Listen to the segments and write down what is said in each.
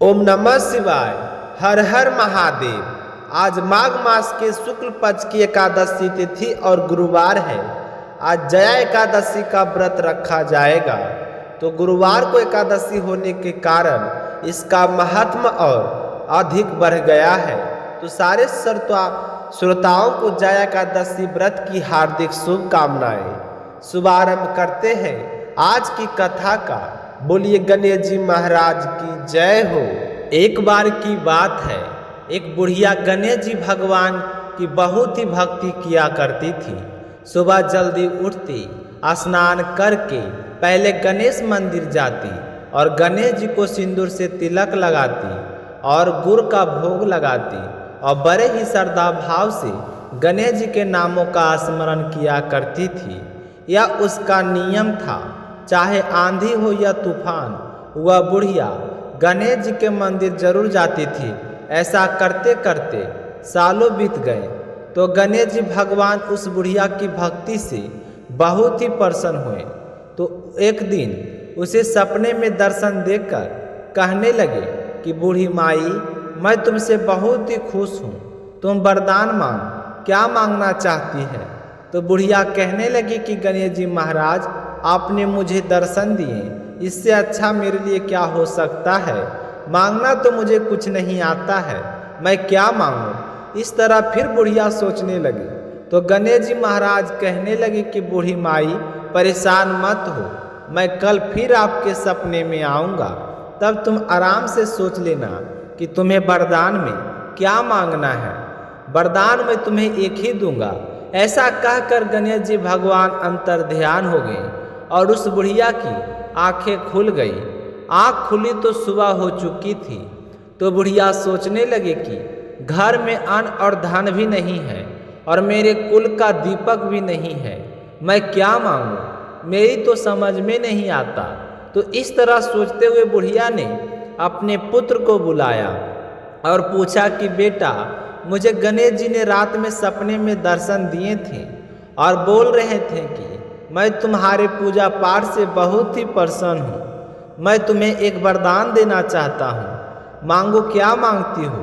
ओम नमः शिवाय। हर हर महादेव। आज माघ मास के शुक्ल पक्ष की एकादशी तिथि और गुरुवार है। आज जया एकादशी का व्रत रखा जाएगा। तो गुरुवार को एकादशी होने के कारण इसका महत्व और अधिक बढ़ गया है। तो सारे श्रोताओं को जया एकादशी व्रत की हार्दिक शुभकामनाएं। शुभारंभ करते हैं आज की कथा का। बोलिए गणेश जी महाराज की जय हो। एक बार की बात है, एक बुढ़िया गणेश जी भगवान की बहुत ही भक्ति किया करती थी। सुबह जल्दी उठती, स्नान करके पहले गणेश मंदिर जाती और गणेश जी को सिंदूर से तिलक लगाती और गुड़ का भोग लगाती और बड़े ही श्रद्धा भाव से गणेश जी के नामों का स्मरण किया करती थी। यह उसका नियम था। चाहे आंधी हो या तूफान, वह बुढ़िया गणेश जी के मंदिर जरूर जाती थी। ऐसा करते करते सालों बीत गए तो गणेश जी भगवान उस बुढ़िया की भक्ति से बहुत ही प्रसन्न हुए। तो एक दिन उसे सपने में दर्शन देकर कहने लगे कि बूढ़ी माई, मैं तुमसे बहुत ही खुश हूँ, तुम वरदान मांग, क्या मांगना चाहती है। तो बुढ़िया कहने लगी कि गणेश जी महाराज, आपने मुझे दर्शन दिए, इससे अच्छा मेरे लिए क्या हो सकता है। मांगना तो मुझे कुछ नहीं आता है, मैं क्या मांगूं। इस तरह फिर बुढ़िया सोचने लगी। तो गणेश जी महाराज कहने लगे कि बूढ़ी माई, परेशान मत हो, मैं कल फिर आपके सपने में आऊँगा, तब तुम आराम से सोच लेना कि तुम्हें वरदान में क्या मांगना है। वरदान मैं तुम्हें एक ही दूंगा। ऐसा कहकर गणेश जी भगवान अंतर ध्यान हो गए और उस बुढ़िया की आंखें खुल गई। आंख खुली तो सुबह हो चुकी थी। तो बुढ़िया सोचने लगे कि घर में अन्न और धन भी नहीं है और मेरे कुल का दीपक भी नहीं है, मैं क्या मांगूं, मेरी तो समझ में नहीं आता। तो इस तरह सोचते हुए बुढ़िया ने अपने पुत्र को बुलाया और पूछा कि बेटा, मुझे गणेश जी ने रात में सपने में दर्शन दिए थे और बोल रहे थे कि मैं तुम्हारे पूजा पाठ से बहुत ही प्रसन्न हूँ। मैं तुम्हें एक वरदान देना चाहता हूँ, मांगो, क्या मांगती हो।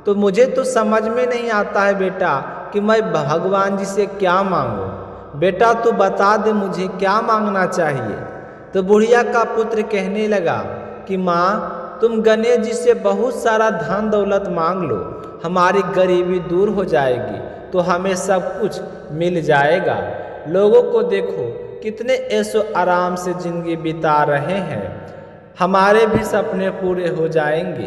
तो मुझे तो समझ में नहीं आता है बेटा कि मैं भगवान जी से क्या मांगूं। बेटा तू बता दे मुझे क्या मांगना चाहिए। तो बुढ़िया का पुत्र कहने लगा कि माँ, तुम गणेश जी से बहुत सारा धन दौलत मांग लो, हमारी गरीबी दूर हो जाएगी, तो हमें सब कुछ मिल जाएगा। लोगों को देखो कितने ऐशो आराम से जिंदगी बिता रहे हैं, हमारे भी सपने पूरे हो जाएंगे।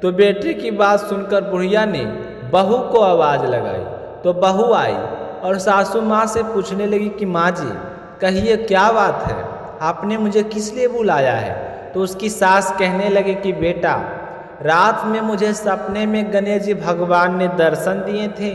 तो बेटे की बात सुनकर बुढ़िया ने बहू को आवाज़ लगाई। तो बहू आई और सासू माँ से पूछने लगी कि माँ जी, कहिए क्या बात है, आपने मुझे किस लिए बुलाया है। तो उसकी सास कहने लगे कि बेटा, रात में मुझे सपने में गणेश जी भगवान ने दर्शन दिए थे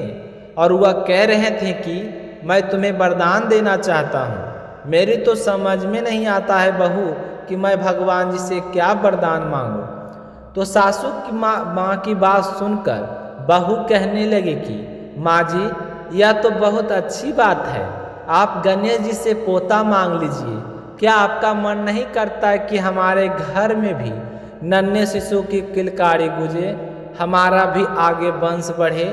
और वह कह रहे थे कि मैं तुम्हें वरदान देना चाहता हूँ। मेरी तो समझ में नहीं आता है बहू कि मैं भगवान जी से क्या वरदान मांगूं। तो सासू की माँ की बात सुनकर बहू कहने लगी कि माँ जी, यह तो बहुत अच्छी बात है, आप गणेश जी से पोता मांग लीजिए। क्या आपका मन नहीं करता है कि हमारे घर में भी नन्हे शिशु की किलकारी गुजे, हमारा भी आगे वंश बढ़े।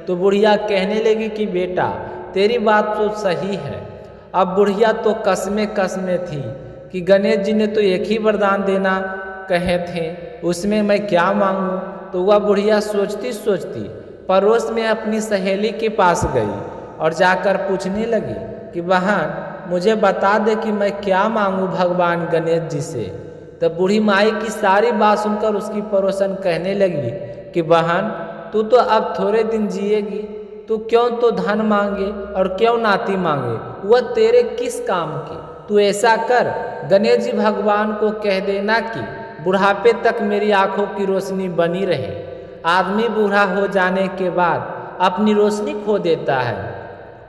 तो बुढ़िया कहने लगी कि बेटा, तेरी बात तो सही है। अब बुढ़िया तो कसमें थी कि गणेश जी ने तो एक ही वरदान देना कहे थे, उसमें मैं क्या मांगूं। तो वह बुढ़िया सोचती सोचती पड़ोस में अपनी सहेली के पास गई और जाकर पूछने लगी कि बहन, मुझे बता दे कि मैं क्या मांगूं भगवान गणेश जी से। तब बूढ़ी माई की सारी बात सुनकर उसकी पड़ोसन कहने लगी कि बहन, तू तो अब थोड़े दिन जिएगी, तू क्यों तो धन मांगे और क्यों नाती मांगे, वह तेरे किस काम की। तू ऐसा कर, गणेश जी भगवान को कह देना कि बुढ़ापे तक मेरी आंखों की रोशनी बनी रहे। आदमी बूढ़ा हो जाने के बाद अपनी रोशनी खो देता है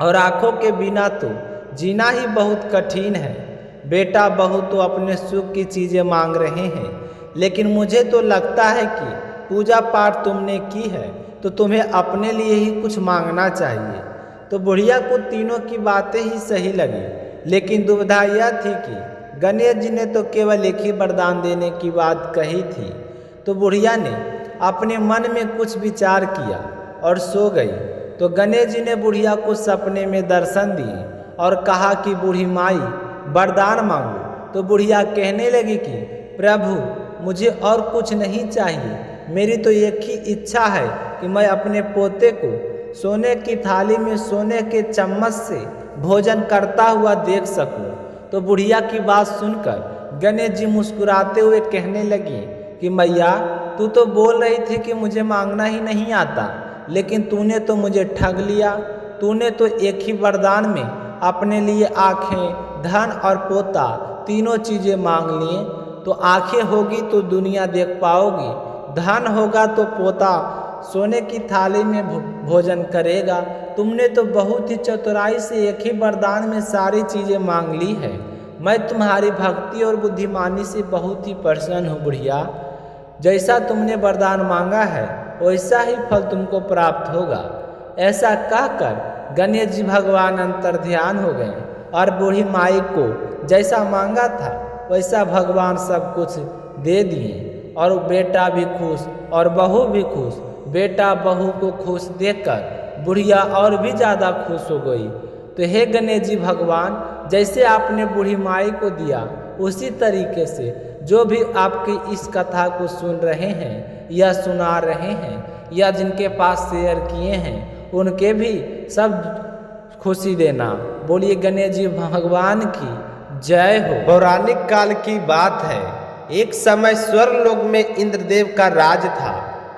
और आंखों के बिना तो जीना ही बहुत कठिन है। बेटा, बहू तो अपने सुख की चीज़ें मांग रहे हैं, लेकिन मुझे तो लगता है कि पूजा पाठ तुमने की है तो तुम्हें अपने लिए ही कुछ मांगना चाहिए। तो बुढ़िया को तीनों की बातें ही सही लगी, लेकिन दुविधा यह थी कि गणेश जी ने तो केवल एक ही वरदान देने की बात कही थी। तो बुढ़िया ने अपने मन में कुछ विचार किया और सो गई। तो गणेश जी ने बुढ़िया को सपने में दर्शन दिए और कहा कि बूढ़ी माई वरदान मांगो। तो बुढ़िया कहने लगी कि प्रभु मुझे और कुछ नहीं चाहिए, मेरी तो एक ही इच्छा है कि मैं अपने पोते को सोने की थाली में सोने के चम्मच से भोजन करता हुआ देख सकूं। तो बुढ़िया की बात सुनकर गणेश जी मुस्कुराते हुए कहने लगे कि मैया तू तो बोल रही थी कि मुझे मांगना ही नहीं आता, लेकिन तूने तो मुझे ठग लिया। तूने तो एक ही वरदान में अपने लिए आँखें, धन और पोता तीनों चीज़ें मांग लिए। तो आँखें होगी तो दुनिया देख पाओगी, धन होगा तो पोता सोने की थाली में भोजन करेगा। तुमने तो बहुत ही चतुराई से एक ही वरदान में सारी चीज़ें मांग ली है। मैं तुम्हारी भक्ति और बुद्धिमानी से बहुत ही प्रसन्न हूँ बुढ़िया। जैसा तुमने वरदान मांगा है वैसा ही फल तुमको प्राप्त होगा। ऐसा कहकर गणेश जी भगवान अंतर्ध्यान हो गए और बूढ़ी माई को जैसा मांगा था वैसा भगवान सब कुछ दे दिए और बेटा भी खुश और बहू भी खुश। बेटा बहू को खुश देखकर बुढ़िया और भी ज़्यादा खुश हो गई। तो हे गणेश जी भगवान, जैसे आपने बूढ़ी माई को दिया उसी तरीके से जो भी आपकी इस कथा को सुन रहे हैं या सुना रहे हैं या जिनके पास शेयर किए हैं उनके भी सब खुशी देना। बोलिए गणेश जी भगवान की जय हो। पौराणिक काल की बात है, एक समय स्वर्गलोक में इंद्रदेव का राज था।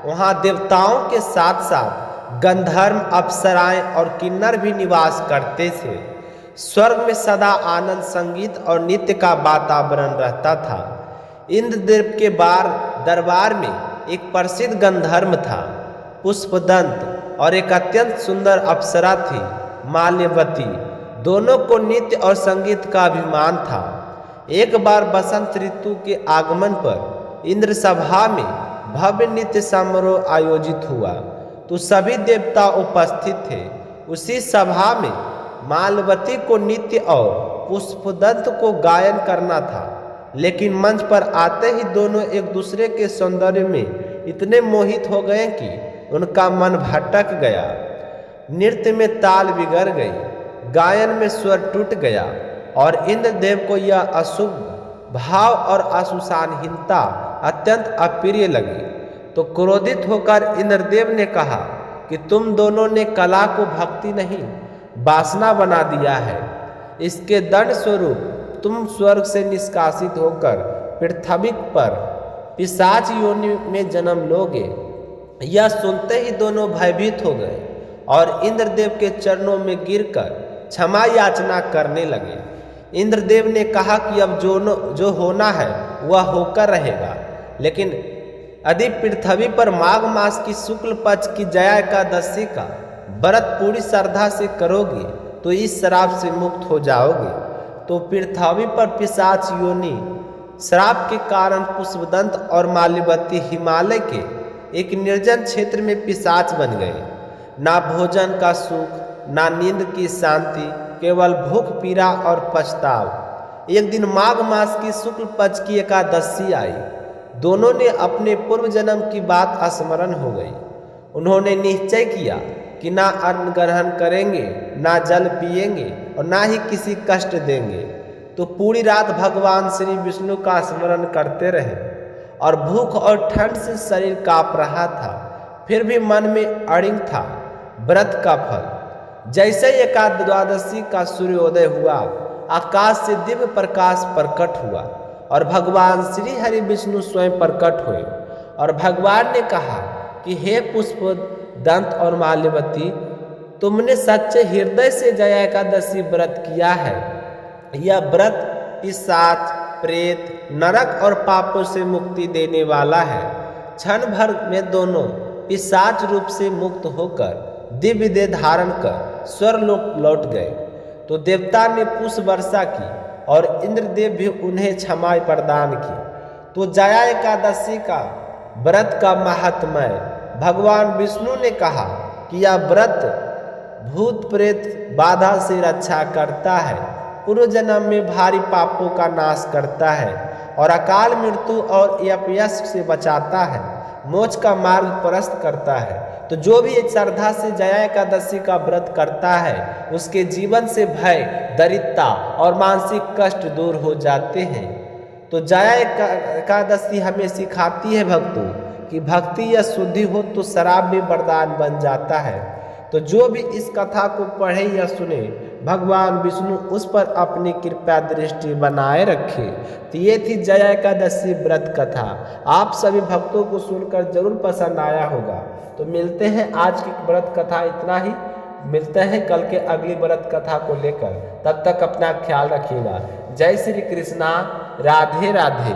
वहाँ देवताओं के साथ साथ गंधर्व, अप्सराएं और किन्नर भी निवास करते थे। स्वर्ग में सदा आनंद, संगीत और नृत्य का वातावरण रहता था। इंद्रदेव के दरबार में एक प्रसिद्ध गंधर्व था पुष्पदंत, और एक अत्यंत सुंदर अप्सरा थी माल्यवती। दोनों को नृत्य और संगीत का अभिमान था। एक बार बसंत ऋतु के आगमन पर इंद्र सभा में भव्य नृत्य समारोह आयोजित हुआ, तो सभी देवता उपस्थित थे। उसी सभा में माल्यवती को नृत्य और पुष्पदंत को गायन करना था, लेकिन मंच पर आते ही दोनों एक दूसरे के सौंदर्य में इतने मोहित हो गए कि उनका मन भटक गया। नृत्य में ताल बिगड़ गई, गायन में स्वर टूट गया और इंद्रदेव को यह अशुभ भाव और अनुशासनहीनता अत्यंत अप्रिय लगी। तो क्रोधित होकर इंद्रदेव ने कहा कि तुम दोनों ने कला को भक्ति नहीं वासना बना दिया है। इसके दंड स्वरूप तुम स्वर्ग से निष्कासित होकर पृथ्वी पर पिशाच योनि में जन्म लोगे। यह सुनते ही दोनों भयभीत हो गए और इंद्रदेव के चरणों में गिरकर क्षमा याचना करने लगे। इंद्रदेव ने कहा कि अब जो होना है वह होकर रहेगा, लेकिन यदि पृथ्वी पर माघ मास की शुक्ल पक्ष की जया एकादशी का व्रत पूरी श्रद्धा से करोगे तो इस श्राप से मुक्त हो जाओगे। तो पृथ्वी पर पिशाच योनि श्राप के कारण पुष्पदंत और माल्यवती हिमालय के एक निर्जन क्षेत्र में पिशाच बन गए। ना भोजन का सुख, ना नींद की शांति, केवल भूख, पीड़ा और पछताव। एक दिन माघ मास की शुक्ल पक्ष की एकादशी आई। दोनों ने अपने पूर्व जन्म की बात स्मरण हो गई। उन्होंने निश्चय किया कि ना अन्न ग्रहण करेंगे, ना जल पिएंगे और ना ही किसी कष्ट देंगे। तो पूरी रात भगवान श्री विष्णु का स्मरण करते रहे और भूख और ठंड से शरीर कांप रहा था, फिर भी मन में अड़िग था व्रत का फल। जैसे ही एकादशी का सूर्योदय हुआ, आकाश से दिव्य प्रकाश प्रकट हुआ और भगवान श्री हरि विष्णु स्वयं प्रकट हुए और भगवान ने कहा कि हे पुष्पदंत और माल्यवती, तुमने सच्चे हृदय से जया एकादशी व्रत किया है। यह व्रत पिशाच, प्रेत, नरक और पापों से मुक्ति देने वाला है। क्षण भर में दोनों पिशाच रूप से मुक्त होकर दिव्य देह धारण कर स्वर्गलोक लौट गए। तो देवता ने पुष्प वर्षा की और इंद्रदेव भी उन्हें क्षमा प्रदान की। तो जया एकादशी का व्रत का महात्म्य भगवान विष्णु ने कहा कि यह व्रत भूत प्रेत बाधा से रक्षा करता है, पूर्व जन्म में भारी पापों का नाश करता है और अकाल मृत्यु और अपयश से बचाता है, मोक्ष का मार्ग प्रशस्त करता है। तो जो भी श्रद्धा से जया एकादशी का व्रत करता है उसके जीवन से भय, दरिद्रता और मानसिक कष्ट दूर हो जाते हैं। तो जया एकादशी हमें सिखाती है भक्तों कि भक्ति या शुद्धि हो तो शराब भी वरदान बन जाता है। तो जो भी इस कथा को पढ़े या सुने भगवान विष्णु उस पर अपनी कृपा दृष्टि बनाए रखे। तो ये थी जया एकादशी व्रत कथा। आप सभी भक्तों को सुनकर जरूर पसंद आया होगा। तो मिलते हैं, आज की व्रत कथा इतना ही। मिलते हैं कल के अगली व्रत कथा को लेकर। तब तक अपना ख्याल रखिएगा। जय श्री कृष्णा। राधे राधे।